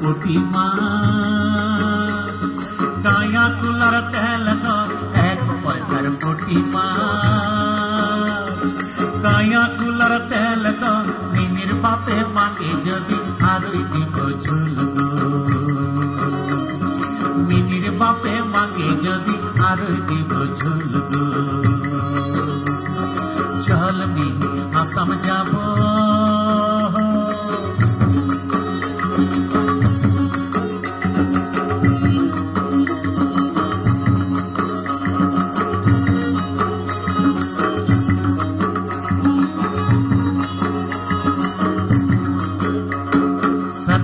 প্রতিমা কায়া cooler তেল এক পয়সার প্রতিমা কায়া কুলার তেল মিনির বাপে মাগে যদি আরই দিব ঝুলব মিনির বাপে মাগে যদি আরই দিব ঝুলব চল মিনি আসাম যাব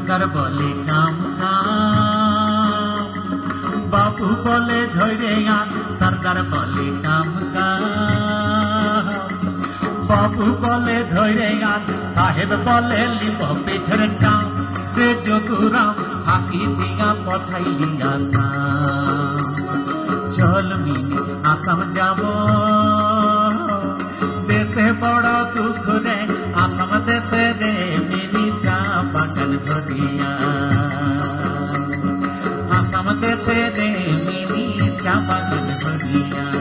সরকার বলে কাম কাম বাবু বলে ধরে আন সরকার বলে কাম কাম বাবু বলে ধরে আন সাহেব বলে লিব পেটের চাম রে যদুরাম হাকি দিয়া পঠাইলি আসাম চল মিনি আসাম যাব দেশে বড় দুঃখ রে আসাম দেশে রে মিনি চা বাগান ধরিয়া আসাম দেশে রে মিনি চা বাগান ধরিয়া